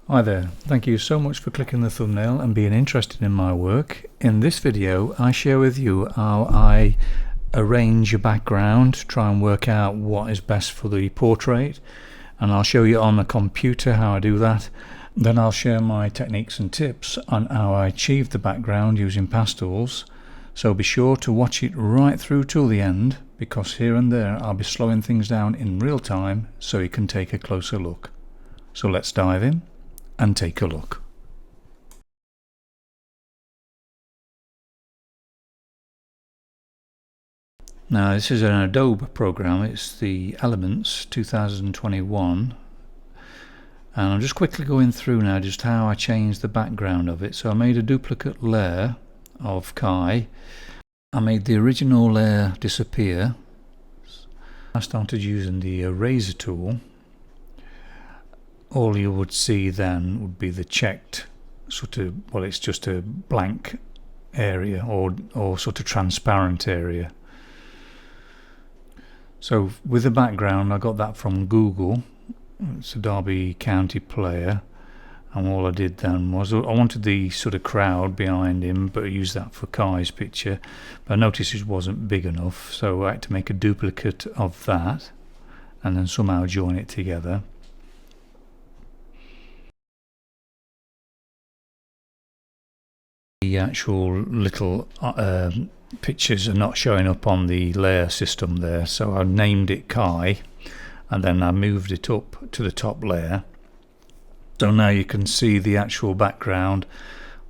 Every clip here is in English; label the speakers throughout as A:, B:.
A: Hi there, thank you so much for clicking the thumbnail and being interested in my work. In this video I share with you how I arrange a background, try and work out what is best for the portrait, and I'll show you on the computer how I do that. Then I'll share my techniques and tips on how I achieve the background using pastels, so be sure to watch it right through till the end, because here and there I'll be slowing things down in real time so you can take a closer look. So let's dive in and take a look. Now this is an Adobe program, it's the Elements 2021, and I'm just quickly going through now just how I changed the background of it. So I made a duplicate layer of Kai, I made the original layer disappear, I started using the eraser tool. All you would see then would be the checked sort of, well, it's just a blank area or sort of transparent area. So with the background I got that from Google, it's a Derby County player, and all I did then was I wanted the sort of crowd behind him, but I used that for Kai's picture, but I noticed it wasn't big enough, so I had to make a duplicate of that and then somehow join it together. The actual little pictures are not showing up on the layer system there, so I named it Kai and then I moved it up to the top layer, so now you can see the actual background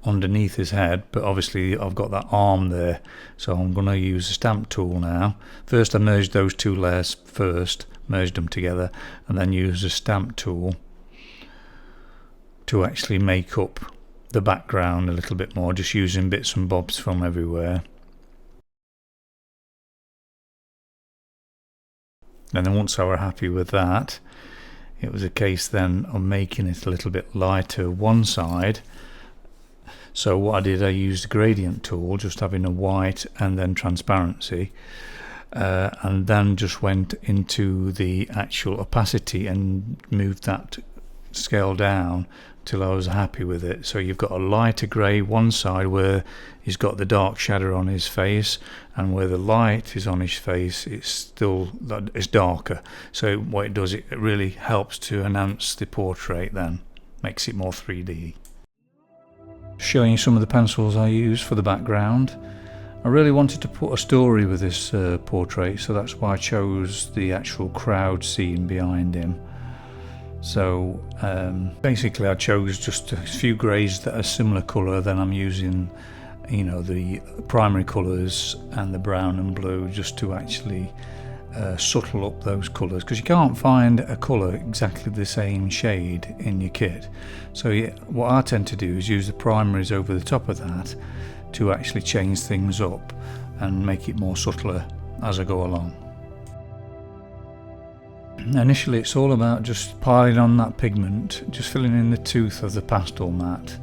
A: underneath his head, but obviously I've got that arm there, so I'm going to use a stamp tool now. First I merged those two layers first, merged them together, and then use a stamp tool to actually make up the background a little bit more, just using bits and bobs from everywhere. And then once I were happy with that, it was a case then of making it a little bit lighter one side. So what I did, I used the gradient tool, just having a white and then transparency, and then just went into the actual opacity and moved that scale down till I was happy with it. So you've got a lighter grey one side where he's got the dark shadow on his face, and where the light is on his face it's darker. So what it does, it really helps to enhance the portrait, then makes it more 3D. Showing you some of the pencils I use for the background. I really wanted to put a story with this portrait, so that's why I chose the actual crowd scene behind him. So basically I chose just a few greys that are similar colour, then I'm using, you know, the primary colours and the brown and blue just to actually subtle up those colours, because you can't find a colour exactly the same shade in your kit. So what I tend to do is use the primaries over the top of that to actually change things up and make it more subtler as I go along. Initially it's all about just piling on that pigment, just filling in the tooth of the pastel mat,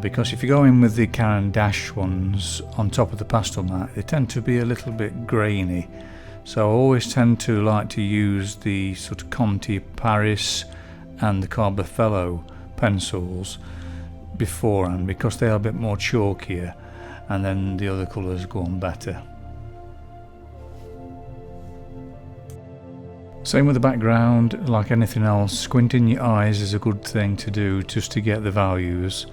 A: because if you go in with the Canon Dash ones on top of the pastel mat, they tend to be a little bit grainy. So I always tend to like to use the sort of Conti Paris and the Carbofello pencils beforehand, because they are a bit more chalkier, and then the other colours go on better. Same with the background, like anything else, squinting your eyes is a good thing to do just to get the values.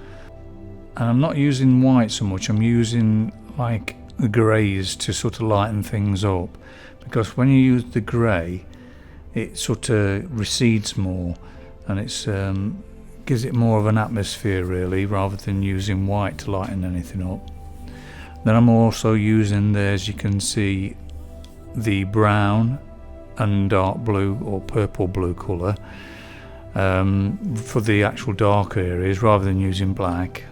A: And I'm not using white so much, I'm using like the greys to sort of lighten things up, because when you use the grey it sort of recedes more, and it's gives it more of an atmosphere really, rather than using white to lighten anything up. Then I'm also using there, as you can see, the brown and dark blue or purple blue colour for the actual dark areas, rather than using black.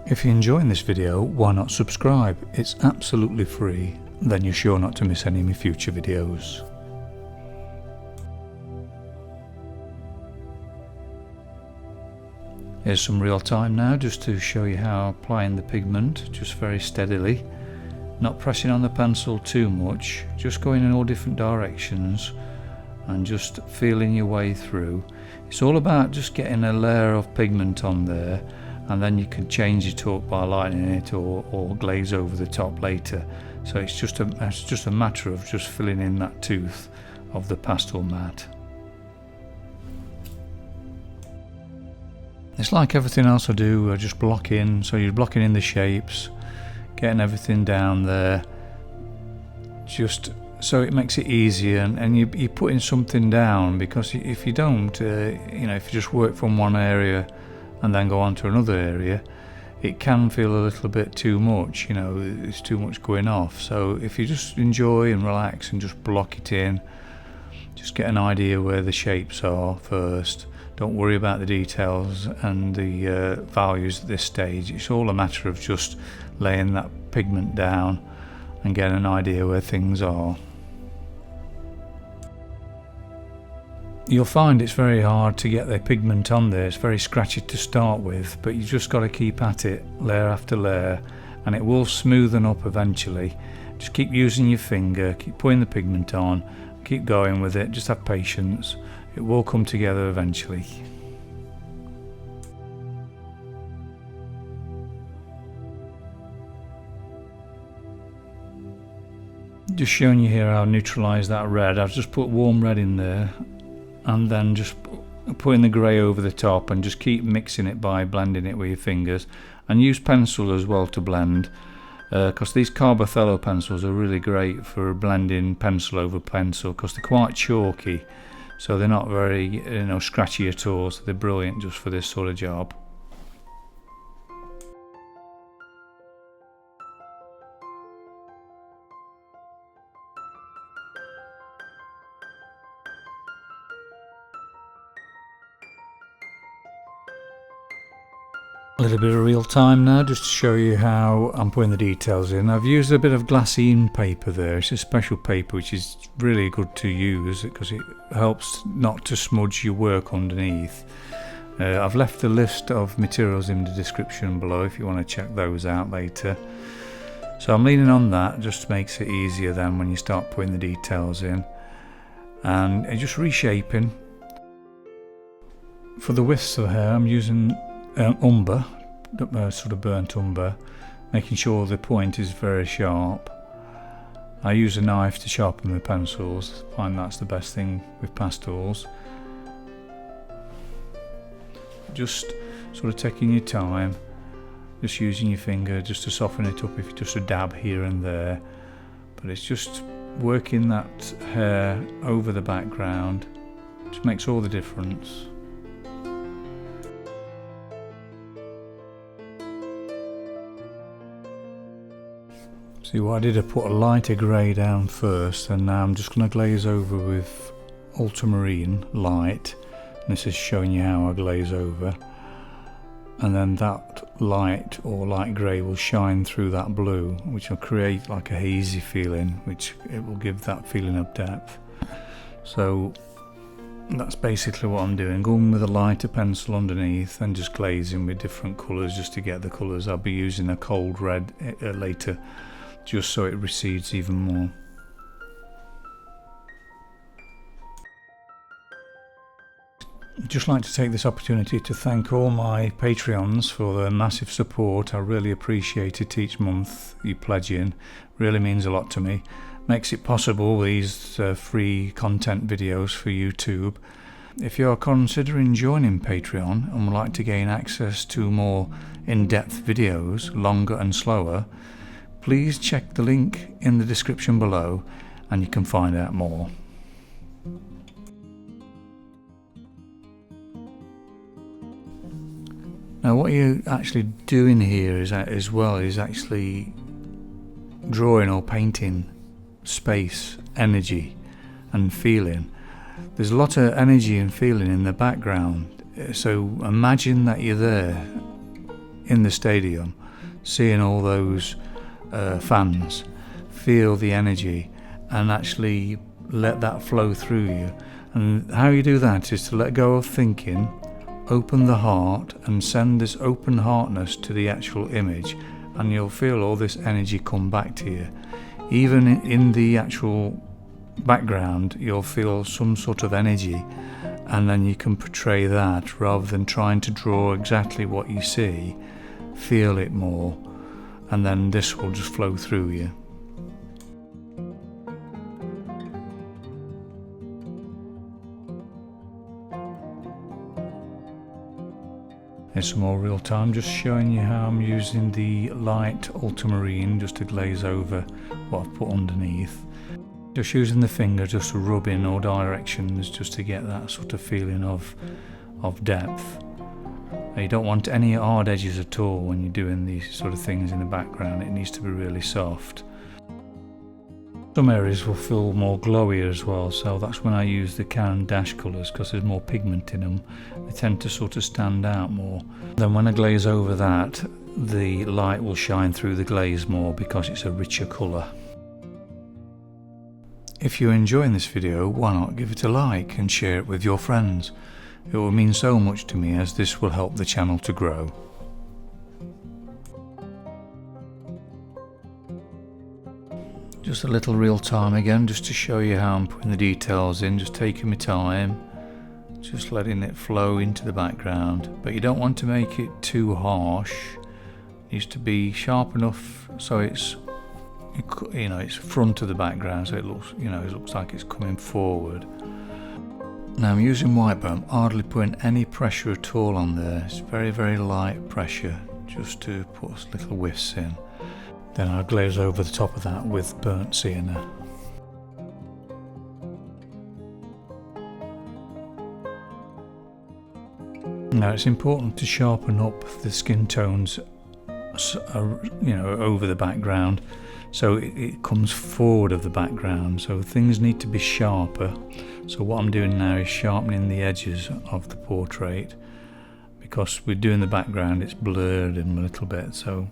A: If you're enjoying this video, why not subscribe? It's absolutely free, then you're sure not to miss any of my future videos. Here's some real time now, just to show you how applying the pigment, just very steadily, not pressing on the pencil too much, just going in all different directions and just feeling your way through. It's all about just getting a layer of pigment on there, and then you can change your talk by lightening it or glaze over the top later. So it's just a matter of just filling in that tooth of the pastel mat. It's like everything else I do, I just block in, so you're blocking in the shapes, getting everything down there, just so it makes it easier, and you're putting something down, because if you don't, you know, if you just work from one area and then go on to another area, it can feel a little bit too much, you know, it's too much going off. So if you just enjoy and relax and just block it in, just get an idea where the shapes are first. Don't worry about the details and the values at this stage. It's all a matter of just laying that pigment down and getting an idea where things are. You'll find it's very hard to get the pigment on there. It's very scratchy to start with, but you just got to keep at it, layer after layer, and it will smoothen up eventually. Just keep using your finger, keep putting the pigment on, keep going with it, just have patience. It will come together eventually. Just showing you here how I neutralise that red. I've just put warm red in there, and then just putting the grey over the top, and just keep mixing it by blending it with your fingers, and use pencil as well to blend, because these Carbothello pencils are really great for blending pencil over pencil, because they're quite chalky, so they're not very, you know, scratchy at all, so they're brilliant just for this sort of job. A little bit of real time now, just to show you how I'm putting the details in. I've used a bit of glassine paper there. It's a special paper which is really good to use because it helps not to smudge your work underneath. I've left the list of materials in the description below if you want to check those out later. So I'm leaning on that, just makes it easier then when you start putting the details in. And just reshaping. For the wisps of hair I'm using umber, sort of burnt umber, making sure the point is very sharp. I use a knife to sharpen my pencils. I find that's the best thing with pastels. Just sort of taking your time, just using your finger just to soften it up, if you just a dab here and there, but it's just working that hair over the background. It just makes all the difference. See what I did, I put a lighter grey down first, and now I'm just going to glaze over with Ultramarine light. And this is showing you how I glaze over. And then that light or light grey will shine through that blue, which will create like a hazy feeling, which it will give that feeling of depth. So that's basically what I'm doing, going with a lighter pencil underneath and just glazing with different colours just to get the colours. I'll be using a cold red later, just so it recedes even more. I'd just like to take this opportunity to thank all my Patreons for their massive support. I really appreciate it each month you pledge in. Really means a lot to me. Makes it possible, these free content videos for YouTube. If you're considering joining Patreon and would like to gain access to more in-depth videos, longer and slower, please check the link in the description below and you can find out more. Now what you're actually doing here is actually drawing or painting space, energy and feeling. There's a lot of energy and feeling in the background, so imagine that you're there in the stadium seeing all those fans, feel the energy and actually let that flow through you. And how you do that is to let go of thinking, open the heart and send this open heartness to the actual image, and you'll feel all this energy come back to you. Even in the actual background, you'll feel some sort of energy, and then you can portray that rather than trying to draw exactly what you see. Feel it more, and then this will just flow through you. Here's some more real time, just showing you how I'm using the light ultramarine just to glaze over what I've put underneath. Just using the finger just to rub in all directions just to get that sort of feeling of depth. Now, you don't want any hard edges at all when you're doing these sort of things in the background. It needs to be really soft. Some areas will feel more glowy as well, so that's when I use the Canon Dash colours, because there's more pigment in them. They tend to sort of stand out more. Then when I glaze over that, the light will shine through the glaze more because it's a richer colour. If you're enjoying this video, why not give it a like and share it with your friends? It will mean so much to me, as this will help the channel to grow. Just a little real time again, just to show you how I'm putting the details in, just taking my time, just letting it flow into the background. But you don't want to make it too harsh. It needs to be sharp enough so it's, you know, it's front of the background, so it looks, you know, it looks like it's coming forward. Now I'm using white, but I'm hardly putting any pressure at all on there. It's very, very light pressure, just to put little whiffs in. Then I'll glaze over the top of that with burnt sienna. Now it's important to sharpen up the skin tones, you know, over the background, so it comes forward of the background. So things need to be sharper. So what I'm doing now is sharpening the edges of the portrait, because we're doing the background, it's blurred in a little bit. So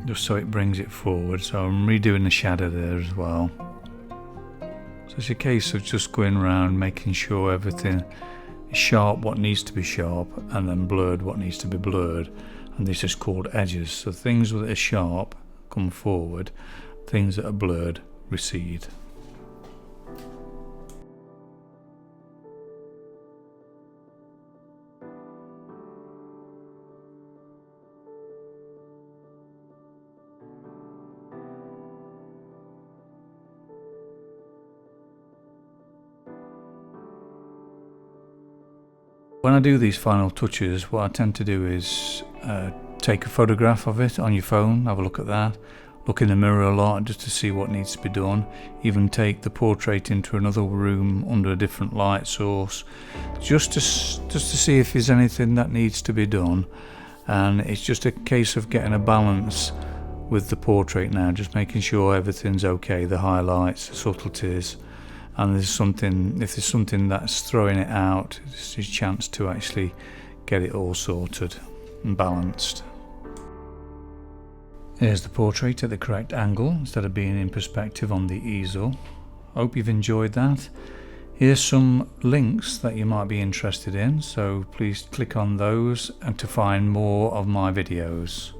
A: just so it brings it forward. So I'm redoing the shadow there as well. So it's a case of just going around making sure everything is sharp, what needs to be sharp, and then blurred, what needs to be blurred. And this is called edges. So things that are sharp come forward, things that are blurred recede. When I do these final touches, what I tend to do is take a photograph of it on your phone, have a look at that, look in the mirror a lot just to see what needs to be done, even take the portrait into another room under a different light source, just to see if there's anything that needs to be done. And it's just a case of getting a balance with the portrait now, just making sure everything's okay, the highlights, the subtleties. And if there's something that's throwing it out, it's a chance to actually get it all sorted and balanced. Here's the portrait at the correct angle instead of being in perspective on the easel. Hope you've enjoyed that. Here's some links that you might be interested in, so please click on those and to find more of my videos.